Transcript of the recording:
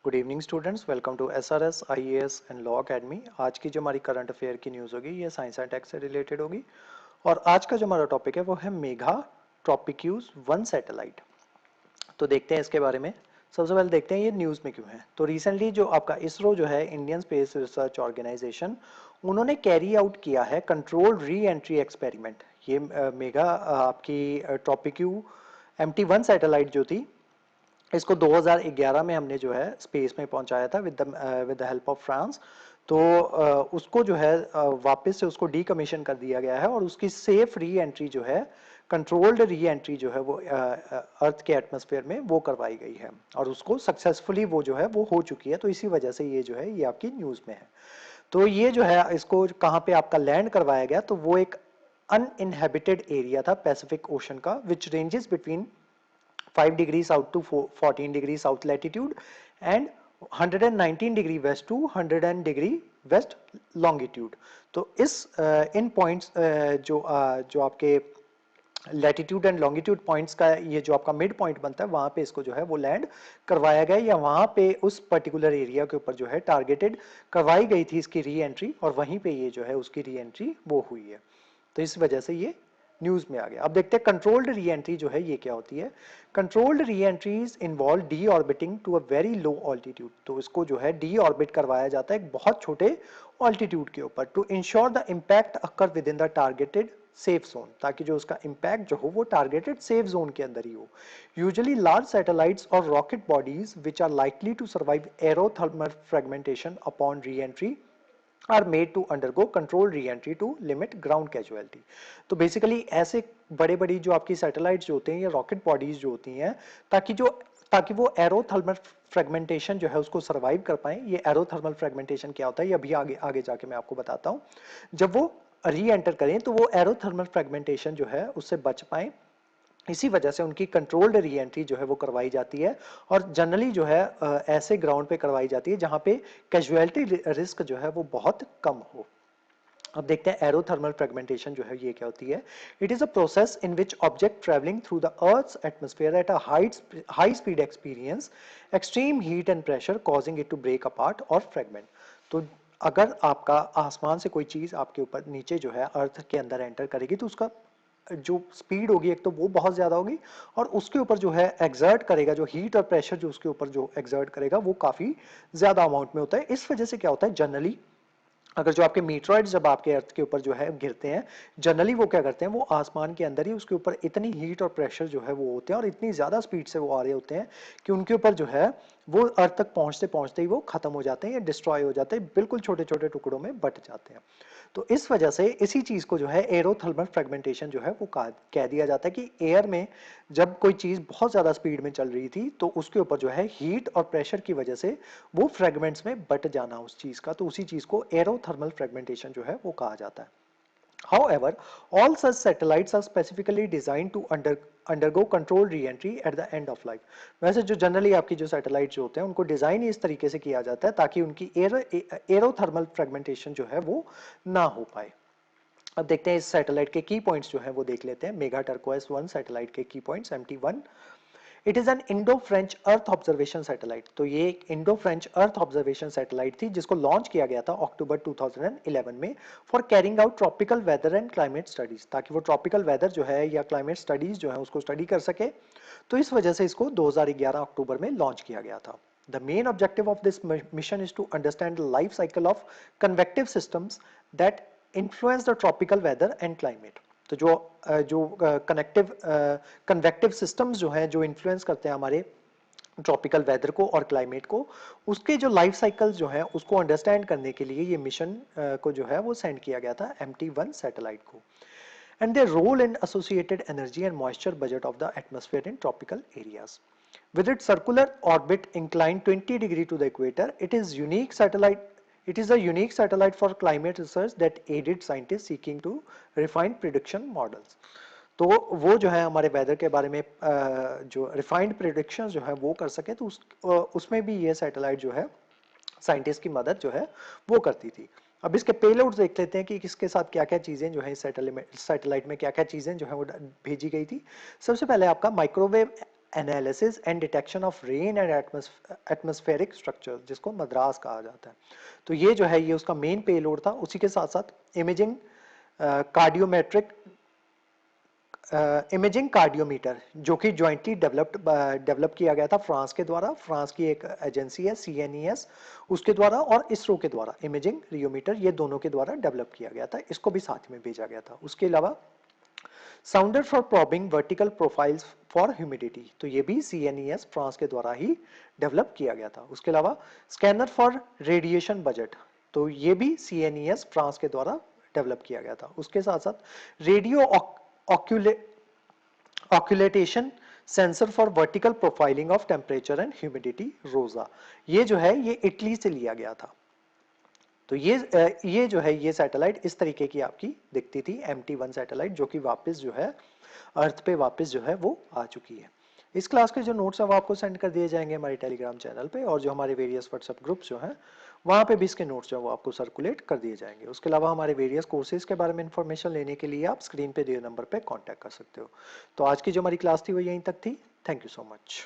Good evening students, welcome to SRS IAS and law academy. आज की जो हमारी करंट अफेयर की न्यूज़ होगी ये साइंस एंड टेक से रिलेटेड होगी। और आज का जो हमारा टॉपिक है वो है मेघा ट्रॉपिक्यूज 1 सैटेलाइट। तो देखते हैं इसके बारे में। सबसे पहले देखते हैं ये न्यूज़ में क्यों है। तो रिसेंटली जो आपका इसरो जो है, इंडियन स्पेस रिसर्च ऑर्गेनाइजेशन, उन्होंने कैरी आउट किया है कंट्रोल री एंट्री एक्सपेरिमेंट। ये मेघा आपकी ट्रॉपिक्यू MT1 सैटेलाइट जो थी, इसको 2011 में हमने जो है स्पेस में पहुंचाया था with the help of France. तो उसको जो है वापस से उसको डीकमीशन कर दिया गया है और उसकी सेफ री एंट्री जो है, कंट्रोल्ड री एंट्री जो है वो अर्थ के एटमॉस्फेयर में वो करवाई गई है और उसको सक्सेसफुली वो जो है वो हो चुकी है। तो इसी वजह से ये जो है ये आपकी न्यूज़ में है। तो ये जो है इसको कहाँ पे आपका लैंड करवाया गया, तो वो एक अनइनहेबिटेड एरिया था पैसिफिक ओशन का, which ranges between 5 degree south to 14 degree south latitude and 119 degree west to 100 degree west longitude. तो इस इन पॉइंट्स जो आपके लैटिट्यूड एंड लॉन्गिट्यूड पॉइंट्स का ये जो आपका मिड पॉइंट बनता है, वहां पे इसको जो है वो लैंड करवाया गया, या वहां पे उस पर्टिकुलर एरिया के ऊपर जो है टारगेटेड करवाई गई थी इसकी री एंट्री, और वहीं पे ये जो है उसकी री एंट्री वो हुई है। तो इस वजह से ये न्यूज में आ गया। अब देखते हैं कंट्रोल्ड री एंट्री जो है ये क्या होती है। Controlled re entries involve deorbiting to a very low altitude. तो इसको जो है डी ऑर्बिट करवाया जाता है एक बहुत छोटे ऑल्टीट्यूड के ऊपर, to ensure the impact occur within the targeted safe zone, ताकि जो उसका इम्पैक्ट जो हो वो टारगेटेड सेफ जोन के अंदर ही हो। यूजुअली लार्ज सैटेलाइट्स और rocket bodies which are likely to survive aerothermal fragmentation upon reentry are made to undergo controlled re-entry to limit ground casualty। तो बेसिकली ऐसे बड़े बड़ी जो आपकी सैटेलाइट्स जो होते हैं या रॉकेट बॉडीज जो होती हैं, ताकि वो एरोथर्मल फ्रेगमेंटेशन जो है उसको सर्वाइव कर पाए। ये एरोथर्मल फ्रेगमेंटेशन क्या होता है ये अभी आगे आगे जाके मैं आपको बताता हूँ। जब वो री एंटर करें तो वो एरोथर्मल फ्रेगमेंटेशन जो है उससे बच पाए, इसी वजह से उनकी कंट्रोल्ड री एंट्री जो है वो करवाई जाती है। और जनरली जो है ऐसे ग्राउंड पे करवाई जाती है जहां पे कैजुअलिटी रिस्क जो है वो बहुत कम हो। अब देखते हैं एरोथर्मल फ्रेगमेंटेशन जो है ये क्या होती है। It is a process in which object travelling through the earth's atmosphere at a high speed experience extreme heat and pressure causing it to break apart और फ्रेगमेंट। तो अगर आपका आसमान से कोई चीज आपके ऊपर नीचे जो है अर्थ के अंदर एंटर करेगी, तो उसका जो स्पीड होगी एक तो वो बहुत ज्यादा होगी, और उसके ऊपर जो है एग्जर्ट करेगा, जो हीट और प्रेशर जो उसके ऊपर जो एग्जर्ट करेगा वो काफी ज्यादा अमाउंट में होता है। इस वजह से क्या होता है, जनरली अगर जो आपके मीटरॉइड जब आपके अर्थ के ऊपर जो है गिरते हैं, जनरली वो क्या करते हैं, वो आसमान के अंदर ही उसके ऊपर इतनी हीट और प्रेशर जो है वो होते हैं और इतनी ज्यादा स्पीड से वो आ रहे होते हैं कि उनके ऊपर जो है वो अर्थ तक पहुंचते पहुंचते ही वो खत्म हो जाते हैं या डिस्ट्रॉय हो जाते हैं, बिल्कुल छोटे छोटे टुकड़ों में बट जाते हैं। तो इस वजह से इसी चीज को जो है एरोथर्मल फ्रेगमेंटेशन जो है वो कह दिया जाता है कि एयर में जब कोई चीज बहुत ज्यादा स्पीड में चल रही थी तो उसके ऊपर जो है हीट और प्रेशर की वजह से वो फ्रेगमेंट्स में बट जाना उस चीज का, तो उसी चीज को एरोथर्मल फ्रेगमेंटेशन जो है वो कहा जाता है। However, all such satellites are specifically designed to undergo controlled re-entry at the end of life। वैसे जो जनरली आपकी जो सैटेलाइट जो होते हैं उनको डिजाइन इस तरीके से किया जाता है ताकि उनकी एरोथर्मल फ्रेगमेंटेशन जो है वो ना हो पाए। अब देखते हैं इस सैटेलाइट के की पॉइंट्स जो है वो देख लेते हैं। मेगा टर्कोइस 1 सैटेलाइट के की points MT1। It is an Indo French earth observation satellite. तो ये एक Indo French earth observation satellite थी जिसको लॉन्च किया गया था अक्टूबर 2011 में, for carrying out tropical weather and climate studies, ताकि वो ट्रॉपिकल वेदर जो है या क्लाइमेट स्टडीज जो है उसको स्टडी कर सके। तो इस वजह से इसको 2011 अक्टूबर में लॉन्च किया गया था। The main objective of this mission is to understand the life cycle of convective systems that influence the tropical weather and climate। तो जो कनेक्टिव कन्वेक्टिव सिस्टम्स जो हैं जो इन्फ्लुएंस करते हैं हमारे ट्रॉपिकल वेदर को और क्लाइमेट को, उसके जो लाइफ साइकिल जो है उसको अंडरस्टैंड करने के लिए ये मिशन को जो है वो सेंड किया गया था MT1 सैटेलाइट को। And their role in associated energy and moisture budget of the atmosphere in tropical areas. With its circular orbit inclined 20 degree to the equator, it is unique satellite. It is a unique satellite for climate research that aided scientists seeking to refine prediction models। तो वो जो है हमारे weather के बारे में जो refined prediction जो है वो कर सके, तो उसमें भी ये सैटेलाइट जो है साइंटिस्ट की मदद जो है वो करती थी। अब इसके पेलोड्स देख लेते हैं कि किसके साथ क्या क्या चीजें जो है सैटेलाइट में क्या क्या चीजें जो है वो भेजी गई थी। सबसे पहले आपका microwave analysis and detection of rain and atmospheric structure, जिसको मद्रास कहा जाता है। तो ये जो है ये उसका मेन पेलोड था। उसी के साथ साथ इमेजिंग कार्डियोमेट्रिक इमेजिंग कार्डियोमीटर, जो कि जॉइंटली डेवलप किया गया था फ्रांस के द्वारा। फ्रांस की एक एजेंसी है CNES, उसके द्वारा, और इसरो के द्वारा इमेजिंग रियोमीटर, ये दोनों के द्वारा डेवलप किया गया था। इसको भी साथ में भेजा गया था। उसके अलावा साउंडर for probing vertical profiles for humidity, तो ये भी CNES फ्रांस के द्वारा ही डेवलप किया गया था। उसके अलावा स्कैनर फॉर रेडिएशन बजट, तो ये भी CNES फ्रांस के द्वारा डेवलप किया गया था। उसके साथ साथ radio occultation sensor for vertical profiling of temperature and humidity ROSA, ये जो है ये इटली से लिया गया था। तो ये जो है ये सैटेलाइट इस तरीके की आपकी दिखती थी, MT1 सैटेलाइट, जो कि वापस जो है अर्थ पे वापस जो है वो आ चुकी है। इस क्लास के जो नोट्स है वो आपको सेंड कर दिए जाएंगे हमारे टेलीग्राम चैनल पे, और जो हमारे वेरियस व्हाट्सएप ग्रुप्स जो हैं वहाँ पे भी इसके नोट्स जो है वो आपको सर्कुलेट कर दिए जाएंगे। उसके अलावा हमारे वेरियस कोर्सेज के बारे में इंफॉर्मेशन लेने के लिए आप स्क्रीन पे दिए नंबर पे कांटेक्ट कर सकते हो। तो आज की जो हमारी क्लास थी वो यहीं तक थी। Thank you so much.